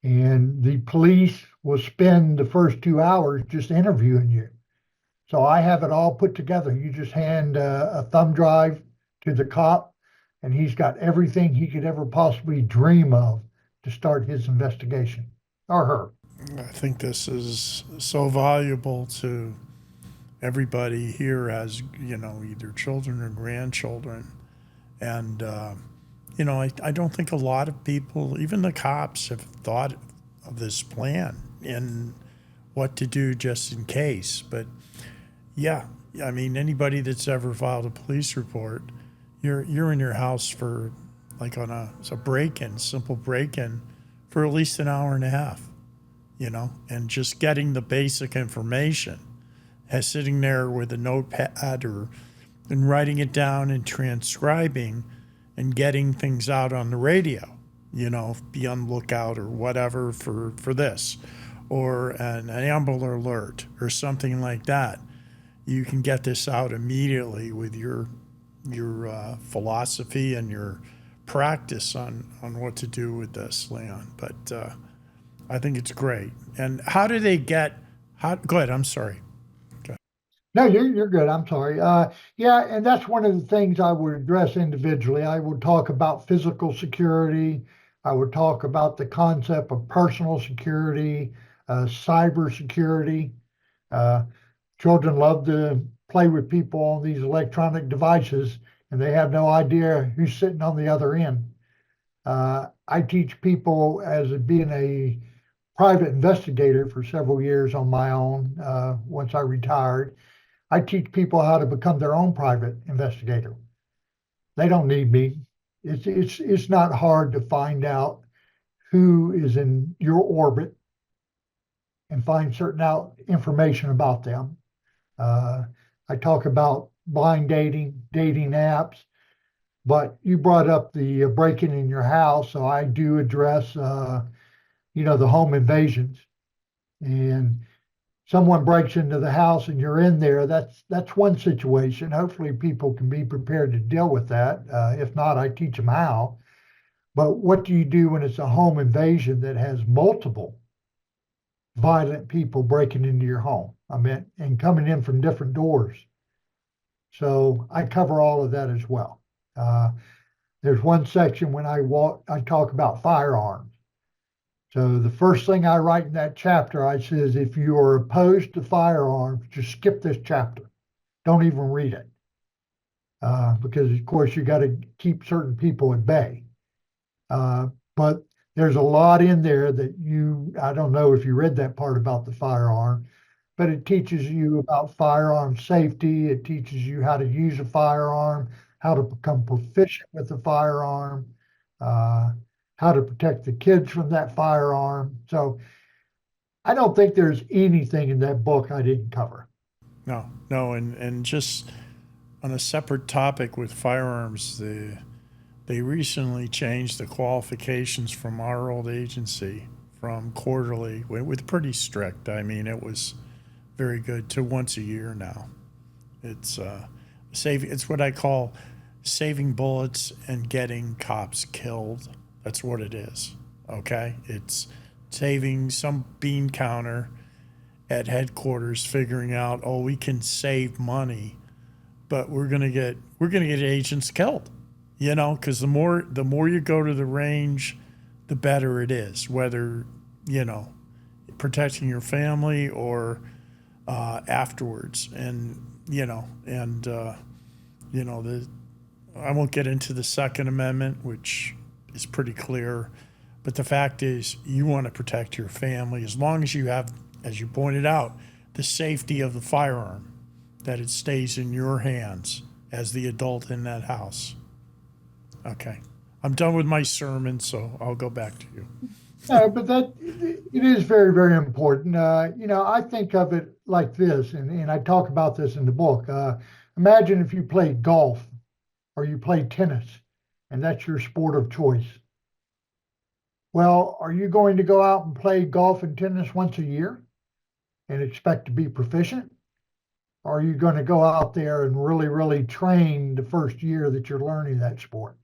And the police will spend the first 2 hours just interviewing you. So I have it all put together. You just hand a thumb drive to the cop, and he's got everything he could ever possibly dream of to start his investigation, or her. I think this is so valuable to everybody here as, either children or grandchildren. And, I don't think a lot of people, even the cops, have thought of this plan and what to do just in case. But yeah, I mean, anybody that's ever filed a police report, you're in your house for like on a break-in, simple break-in, for at least an hour and a half, and just getting the basic information, as sitting there with a notepad and writing it down and transcribing and getting things out on the radio, be on the lookout or whatever for this, or an Amber Alert or something like that. You can get this out immediately with your philosophy and your practice on what to do with this, Leon. But I think it's great. And how do they get? Go ahead. I'm sorry. No, you're good. I'm sorry. Yeah, and that's one of the things I would address individually. I would talk about physical security. I would talk about the concept of personal security, cyber security. Uh, Children love to play with people on these electronic devices, and they have no idea who's sitting on the other end. I teach people as being a private investigator for several years on my own. Once I retired, I teach people how to become their own private investigator. They don't need me. It's not hard to find out who is in your orbit and find certain out information about them. I talk about blind dating, dating apps, but you brought up the breaking in your house, so I do address, the home invasions. And someone breaks into the house and you're in there, that's one situation. Hopefully, people can be prepared to deal with that. If not, I teach them how. But what do you do when it's a home invasion that has multiple violent people breaking into your home? I mean, and coming in from different doors. So I cover all of that as well. There's one section when I talk about firearms. So the first thing I write in that chapter, I says, if you are opposed to firearms, just skip this chapter. Don't even read it. Because of course you got to keep certain people at bay. But there's a lot in there that I don't know if you read that part about the firearm, but it teaches you about firearm safety. It teaches you how to use a firearm, how to become proficient with the firearm, how to protect the kids from that firearm. So I don't think there's anything in that book I didn't cover. No, and just on a separate topic with firearms, they recently changed the qualifications from our old agency from quarterly, with pretty strict. I mean, it was very good, to once a year now. It's it's what I call saving bullets and getting cops killed. That's what it is. Okay, it's saving some bean counter at headquarters, figuring out, oh, we can save money, but we're gonna get agents killed. Because the more you go to the range, the better it is. Whether protecting your family or afterwards, I won't get into the Second Amendment, which is pretty clear, but the fact is, you want to protect your family as long as you have, as you pointed out, the safety of the firearm, that it stays in your hands as the adult in that house. Okay. I'm done with my sermon, so I'll go back to you. But it is very, very important. I think of it like this, and I talk about this in the book. Imagine if you played golf or you played tennis, and that's your sport of choice. Well, are you going to go out and play golf and tennis once a year and expect to be proficient? Or are you going to go out there and really, really train the first year that you're learning that sport?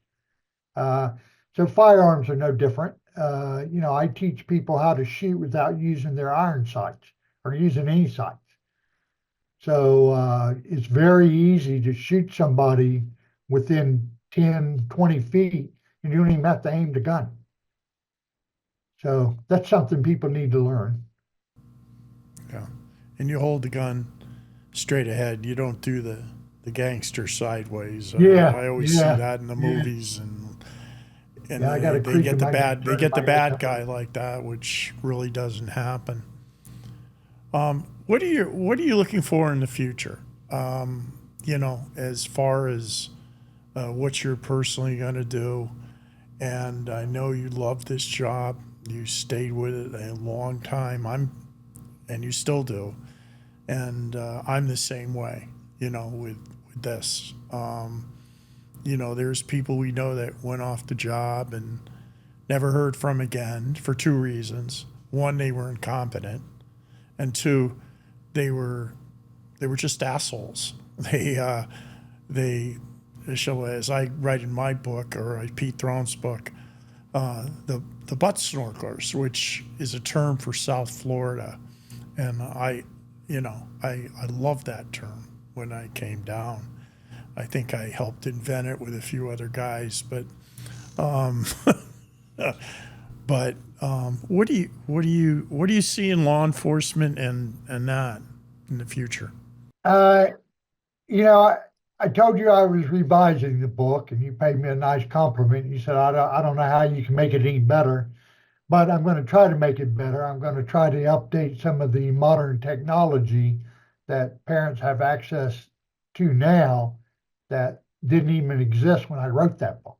So firearms are no different. I teach people how to shoot without using their iron sights or using any sights. So it's very easy to shoot somebody within 10, 20 feet, and you don't even have to aim the gun. So that's something people need to learn. Yeah. And you hold the gun straight ahead. You don't do the gangster sideways. I always see that in the movies, and they get the bad guy like that, which really doesn't happen. What are you looking for in the future? As far as what you're personally going to do. And I know you love this job. You stayed with it a long time. And you still do. And I'm the same way, with this. There's people we know that went off the job and never heard from again for two reasons. One, they were incompetent, and two, they were just assholes. They shall, as I write in my book, or Pete Throne's book, the butt snorkelers, which is a term for South Florida, and I love that term when I came down. I think I helped invent it with a few other guys, but what do you see in law enforcement and that in the future? Uh, you know, I told you I was revising the book, and you paid me a nice compliment. You said, I don't know how you can make it any better, but I'm going to try to make it better. I'm going to try to update some of the modern technology that parents have access to now that didn't even exist when I wrote that book.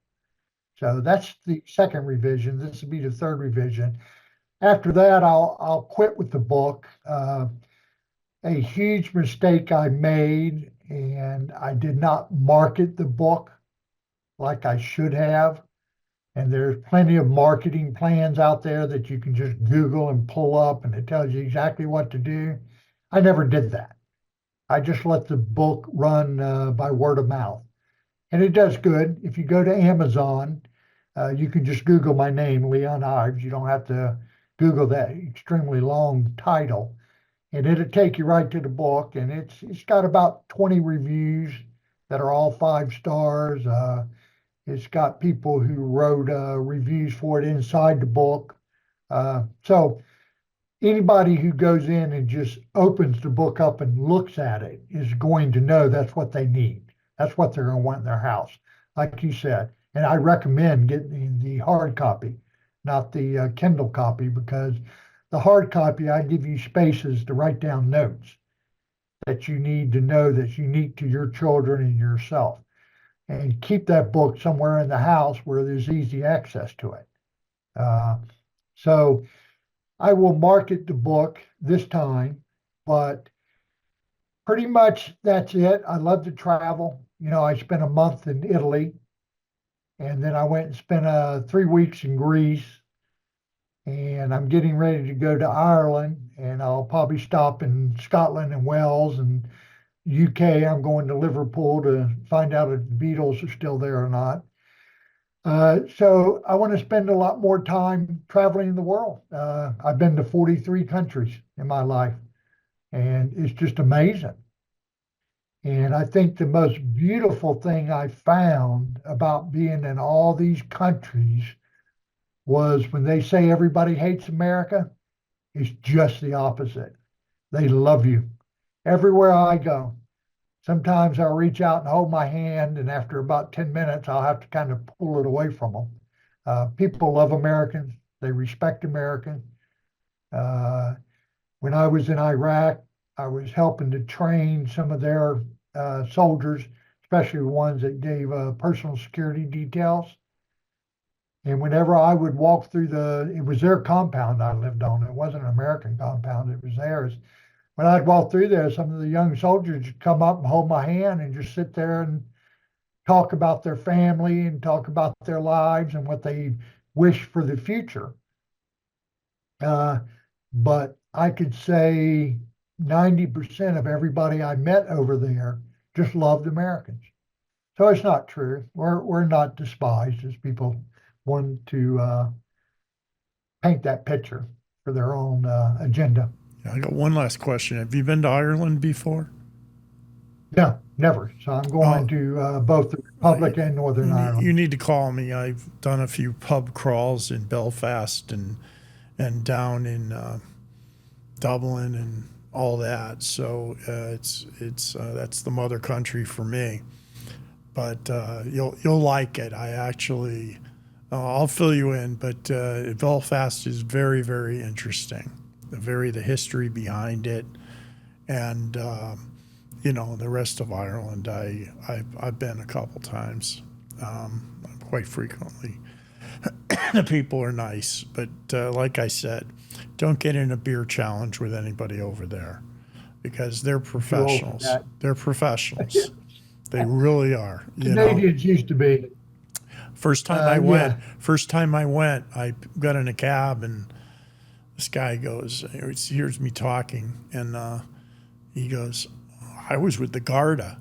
So that's the second revision. This will be the third revision. After that, I'll quit with the book. A huge mistake I made, and I did not market the book like I should have. And there's plenty of marketing plans out there that you can just Google and pull up, and it tells you exactly what to do. I never did that. I just let the book run by word of mouth. And it does good. If you go to Amazon, you can just Google my name, Leon Ives. You don't have to Google that extremely long title. And it'll take you right to the book. And it's got about 20 reviews that are all 5 stars. It's got people who wrote reviews for it inside the book. So anybody who goes in and just opens the book up and looks at it is going to know that's what they need. That's what they're going to want in their house, like you said. And I recommend getting the hard copy, not the Kindle copy, because the hard copy, I give you spaces to write down notes that you need to know that's unique to your children and yourself. And keep that book somewhere in the house where there's easy access to it. So I will market the book this time, but pretty much that's it. I love to travel. I spent a month in Italy, and then I went and spent 3 weeks in Greece, and I'm getting ready to go to Ireland, and I'll probably stop in Scotland and Wales and UK. I'm going to Liverpool to find out if the Beatles are still there or not. So I want to spend a lot more time traveling the world. I've been to 43 countries in my life, and it's just amazing. And I think the most beautiful thing I found about being in all these countries was when they say everybody hates America, it's just the opposite. They love you everywhere I go. Sometimes I'll reach out and hold my hand, and after about 10 minutes, I'll have to kind of pull it away from them. People love Americans. They respect Americans. When I was in Iraq, I was helping to train some of their soldiers, especially ones that gave personal security details. And whenever I would walk through it was their compound I lived on. It wasn't an American compound, it was theirs. When I'd walk through there, some of the young soldiers would come up and hold my hand and just sit there and talk about their family and talk about their lives and what they wish for the future. But I could say 90% of everybody I met over there just loved Americans. So it's not true. We're not despised as people want to paint that picture for their own agenda. I got one last question. Have you been to Ireland before? No, never. So I'm going to both the Republic and Northern You Ireland. need to call me. I've done a few pub crawls in Belfast and down in Dublin and all that. So it's that's the mother country for me. But you'll like it. I actually I'll fill you in. But Belfast is very, very interesting. The history behind it, and the rest of Ireland. I've been a couple times. quite frequently. The people are nice, but like I said, don't get in a beer challenge with anybody over there because they're Too old for professionals. that. They're professionals. They really are. You know, Canadians used to be. first time I went, I got in a cab and this guy goes, he hears me talking, and he goes, I was with the Garda.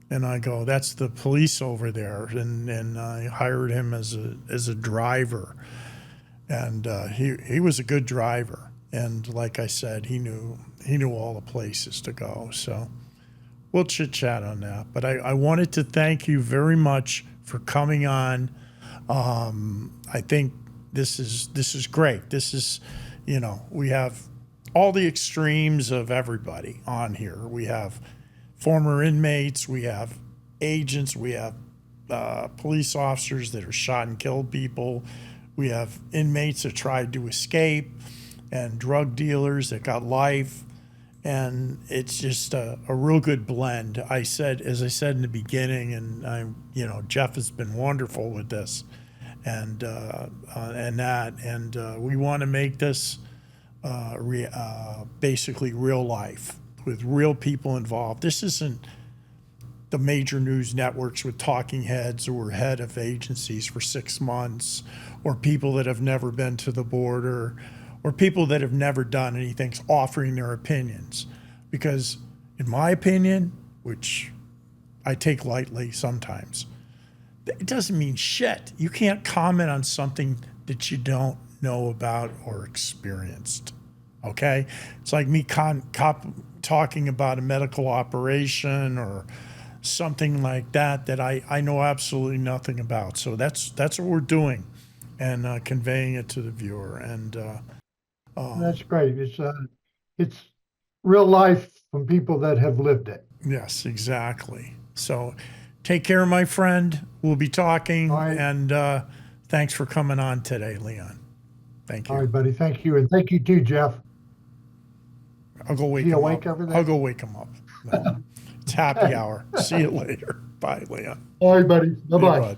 And I go, that's the police over there. And I hired him as a driver. And he was a good driver. And like I said, he knew all the places to go. So we'll chit chat on that. But I wanted to thank you very much for coming on. I think this is great. This is, you know, we have all the extremes of everybody on here. We have former inmates, we have agents, we have police officers that are shot and killed people, we have inmates that tried to escape, and drug dealers that got life, and it's just a real good blend. As I said in the beginning, and Jeff has been wonderful with this, and we want to make this basically real life, with real people involved. This isn't the major news networks with talking heads or head of agencies for 6 months, or people that have never been to the border, or people that have never done anything offering their opinions. Because in my opinion, which I take lightly sometimes, it doesn't mean shit. You can't comment on something that you don't know about or experienced. Okay? It's like me talking about a medical operation or something like that I know absolutely nothing about. So that's what we're doing, and conveying it to the viewer. And That's great. It's real life from people that have lived it. yes, exactly. So take care, my friend. We'll be talking. All right. And thanks for coming on today, Leon. Thank you. All right, buddy. Thank you. And thank you too, Jeff. I'll go wake Is he him awake up. over there? I'll go wake him up. No. It's happy Okay. hour. See you later. Bye, Leon. All right, buddy. Yeah, Bye-bye. bud.